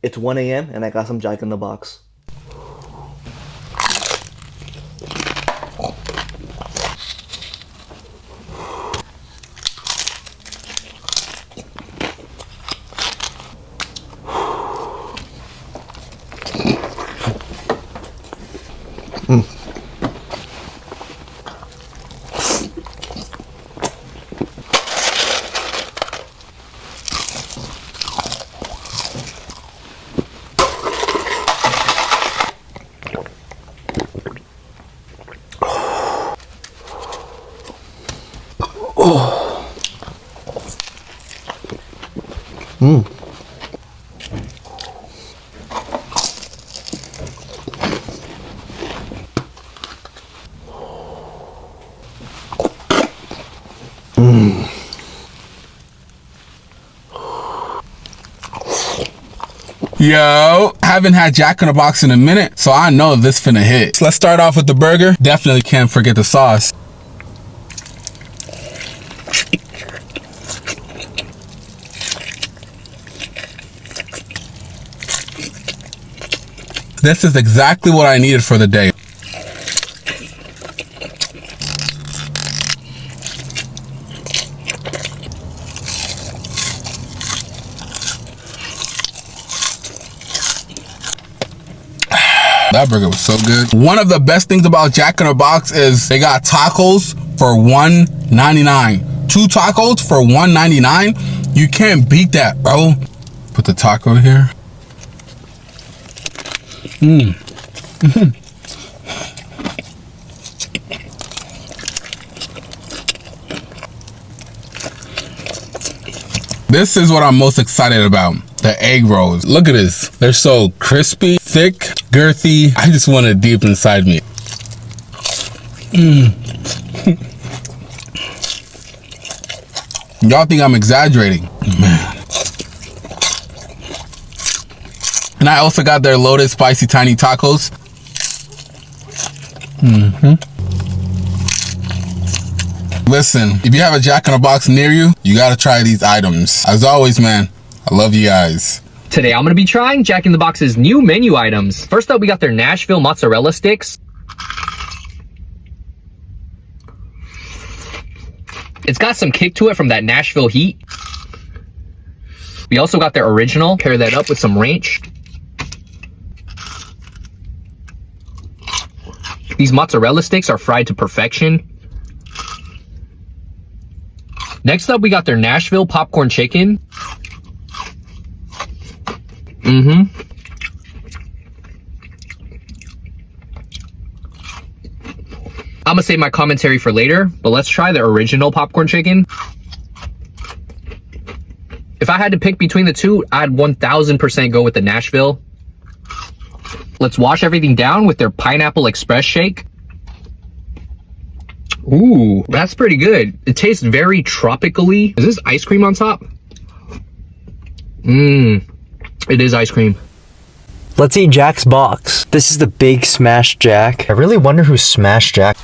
It's 1 a.m. and I got some Jack in the Box. Yo, haven't had Jack in the Box in a minute, so I know this finna hit. So let's start off with the burger. Definitely can't forget the sauce. This is exactly what I needed for the day. That burger was so good. One of the best things about Jack in the Box is they got tacos for $1.99. 2 tacos for $1.99. You can't beat that, bro. Put the taco here. This is what I'm most excited about. The egg rolls. Look at this. They're so crispy, thick, girthy. I just want it deep inside me. Y'all think I'm exaggerating. Man. And I also got their loaded spicy tiny tacos. Listen, if you have a Jack in the Box near you, you gotta try these items. As always, man, I love you guys. Today I'm gonna be trying Jack in the Box's new menu items. First up, we got their Nashville mozzarella sticks. It's got some kick to it from that Nashville heat. We also got their original. Pair that up with some ranch. These mozzarella sticks are fried to perfection. Next up, we got their Nashville popcorn chicken. I'm gonna save my commentary for later, but let's try the original popcorn chicken. If I had to pick between the two, I'd 1000% go with the Nashville. Let's wash everything down with their pineapple express shake. Ooh, that's pretty good. It tastes very tropically. Is this ice cream on top? It is ice cream. Let's eat Jack's box. This is the big smashed Jack. I really wonder who smashed Jack.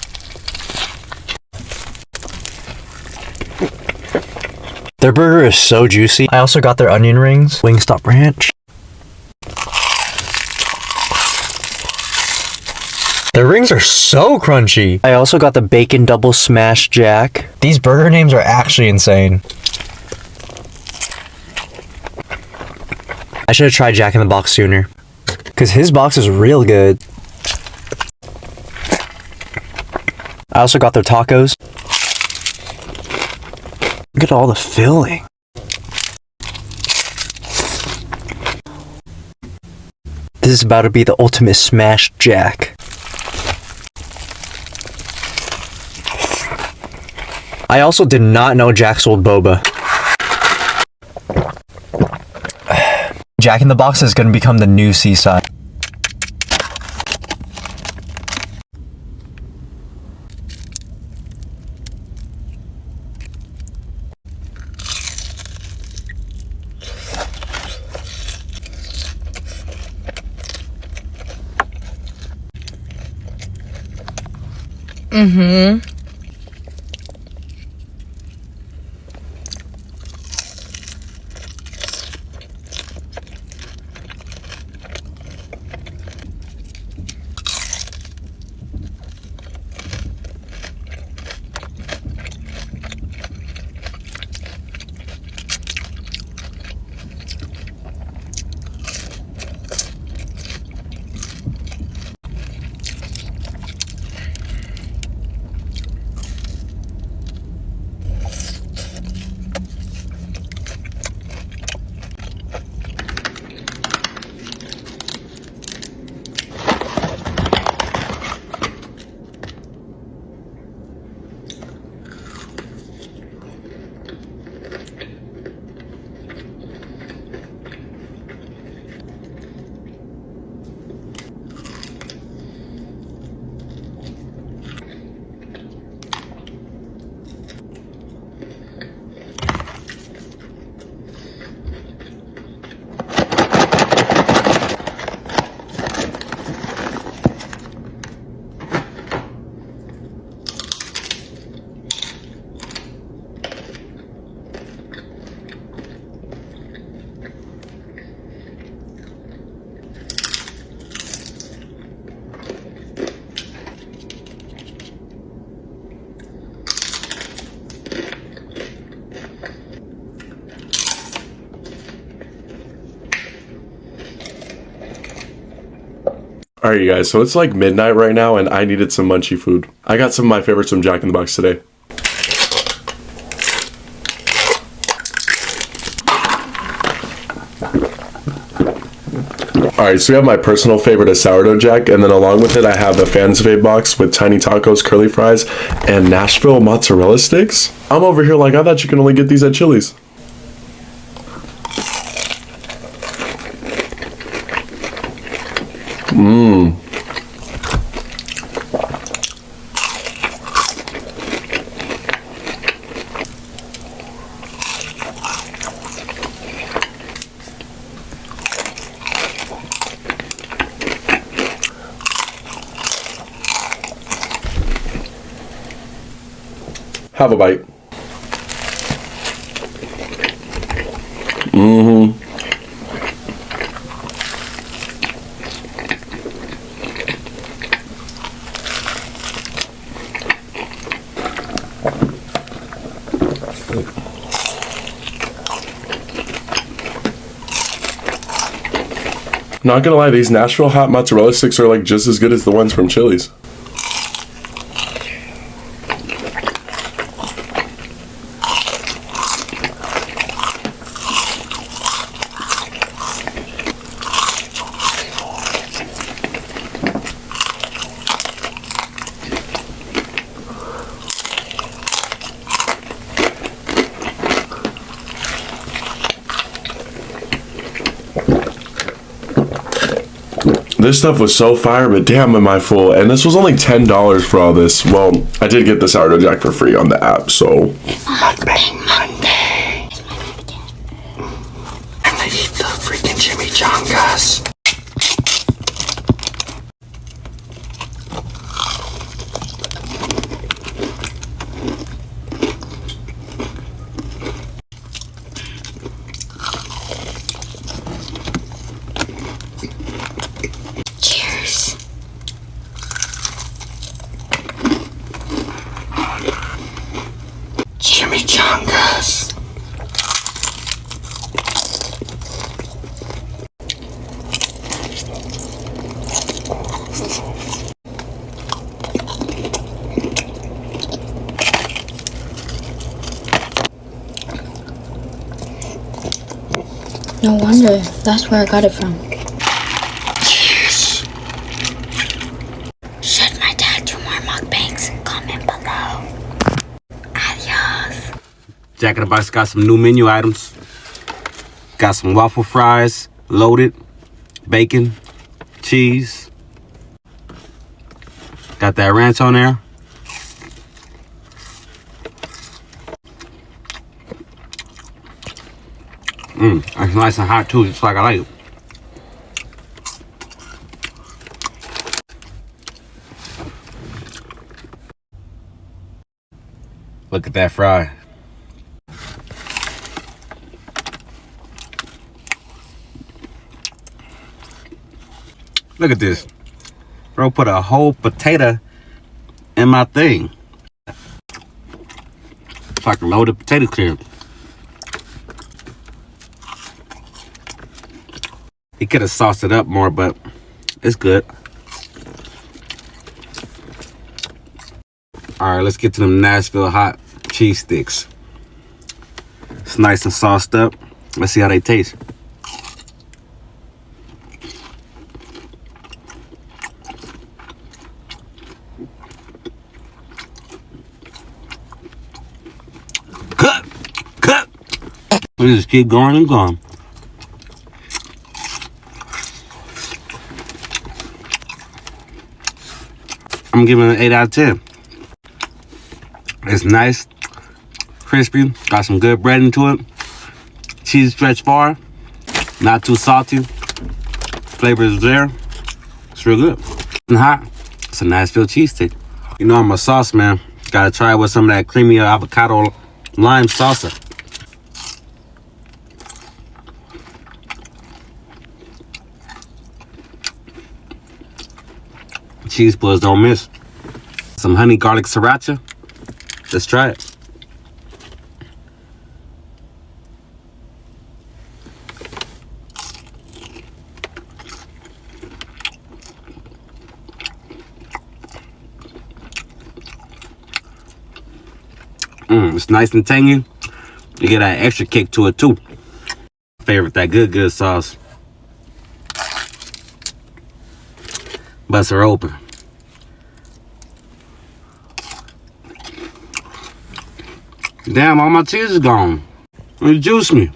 Their burger is so juicy. I also got their onion rings, Wingstop ranch. Their rings are so crunchy. I also got the bacon double smash Jack. These burger names are actually insane. I should have tried Jack in the Box sooner, because his box is real good. I also got their tacos. Look at all the filling. This is about to be the ultimate smash Jack. I also did not know Jack sold boba. Jack in the Box is going to become the new Seaside. Alright, you guys, so it's like midnight right now and I needed some munchy food. I got some of my favorites from Jack in the Box today. Alright, so we have my personal favorite of sourdough jack, and then along with it I have a Fans Fave box with tiny tacos, curly fries, and Nashville mozzarella sticks. I'm over here like, I thought you can only get these at Chili's. Mmm. Have a bite. Mm-hmm. Not gonna lie, these Nashville hot mozzarella sticks are like just as good as the ones from Chili's. This stuff was so fire, but damn am I full. And this was only $10 for all this. Well, I did get the sourdough jack for free on the app, so. Mukbang Monday. And I eat the freaking chimichangas. Cheers. Chimichangas. No wonder. That's where I got it from. Cheers. Should my dad do more mukbangs? Comment below. Adios. Jack in the Box got some new menu items. Got some waffle fries, loaded, bacon, cheese. Got that ranch on there. It's nice and hot too, just like I like it. Look at that fry. Look at this. Bro put a whole potato in my thing. It's like a loaded potato chip. He could have sauced it up more, but it's good. All right, let's get to them Nashville hot cheese sticks. It's nice and sauced up. Let's see how they taste. Cut. We just keep going and going. I'm giving it an 8 out of 10. It's nice, crispy, got some good bread into it. Cheese stretch far, not too salty. Flavor is there. It's real good. And hot. It's a Nashville cheesesteak. You know I'm a sauce man. Gotta try it with some of that creamy avocado lime salsa. Cheese pullers don't miss. Some honey garlic sriracha. Let's try it. It's nice and tangy. You get that extra kick to it too. Favorite, that good sauce. Bust her open. Damn, all my cheese is gone. Juice me.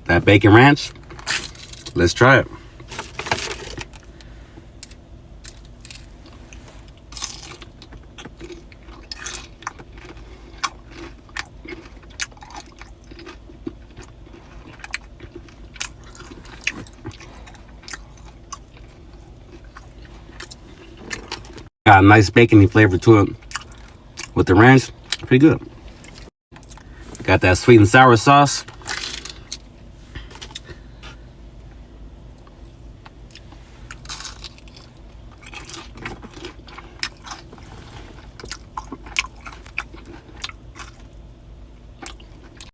That bacon ranch. Let's try it. Got a nice bacony flavor to it with the ranch. Pretty good. Got that sweet and sour sauce.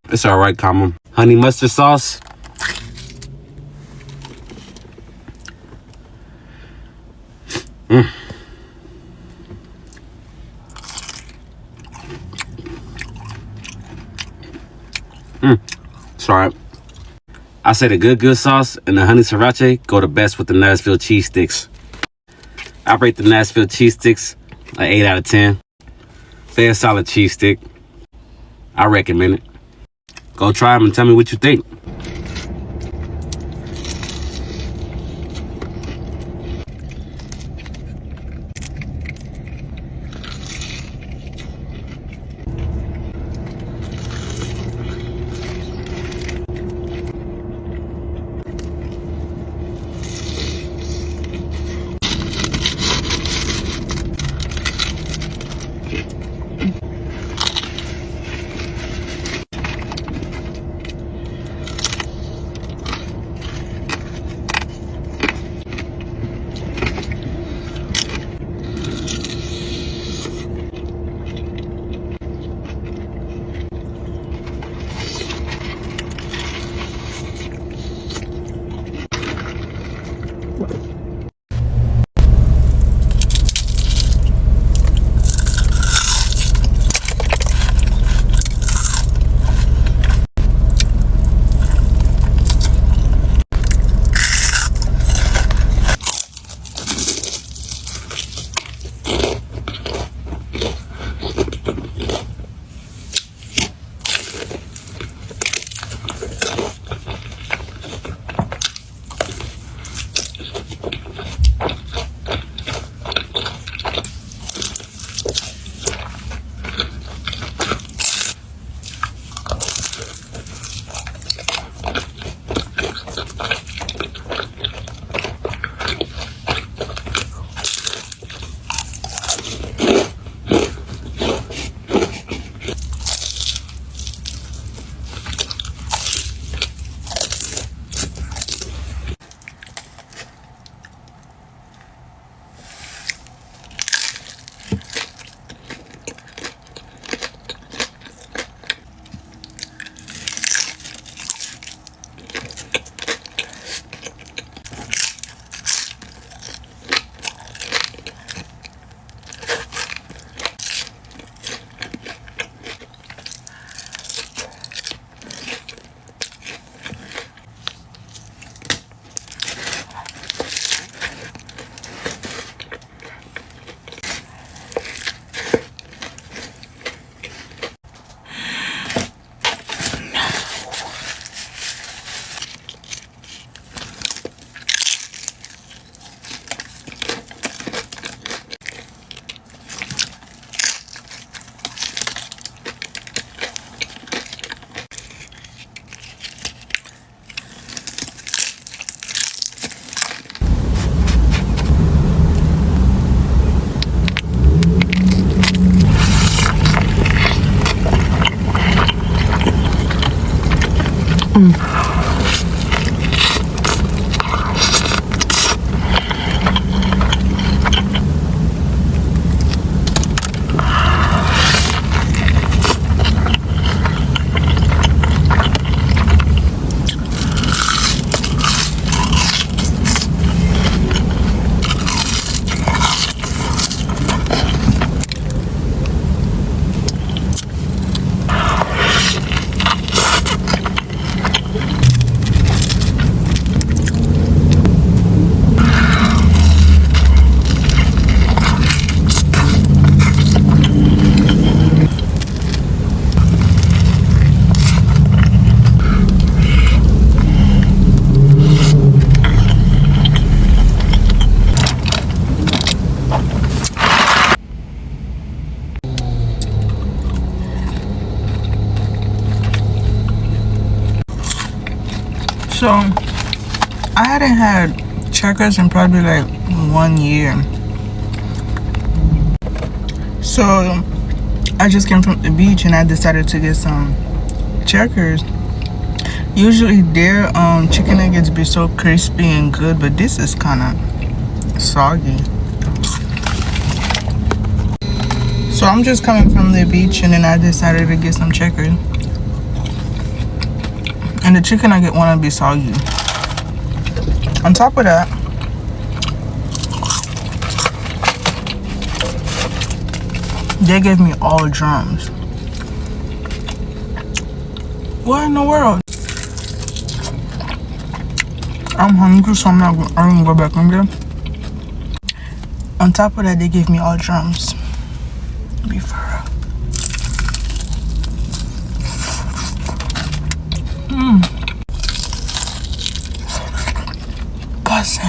It's all right, combo. Honey mustard sauce. It's all right. I say the good sauce and the honey sriracha go the best with the Nashville cheese sticks. I rate the Nashville cheese sticks an 8 out of 10. Say a solid cheese stick. I recommend it. Go try them and tell me what you think. So I hadn't had checkers in probably like 1 year. So I just came from the beach and I decided to get some checkers. Usually their chicken nuggets be so crispy and good, but this is kind of soggy. So I'm just coming from the beach and then I decided to get some checkers. And the chicken nugget want to be soggy. On top of that, they gave me all drums. What in the world? I'm hungry, so I'm gonna go back in there. On top of that, they gave me all drums. Be for real. Buzzing.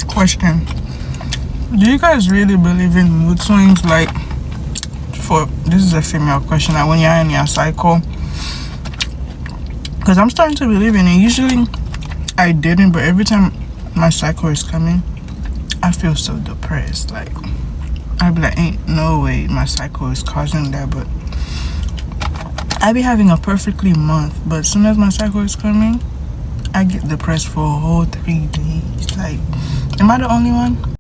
Question. Do you guys really believe in mood swings? Like, this is a female question, like when you're in your cycle. Because I'm starting to believe in it. Usually I didn't, but every time my cycle is coming, I feel so depressed. Like, I'd be like, ain't no way my cycle is causing that. But I be having a perfectly month, but as soon as my cycle is coming, I get depressed for a whole 3 days. Like, am I the only one?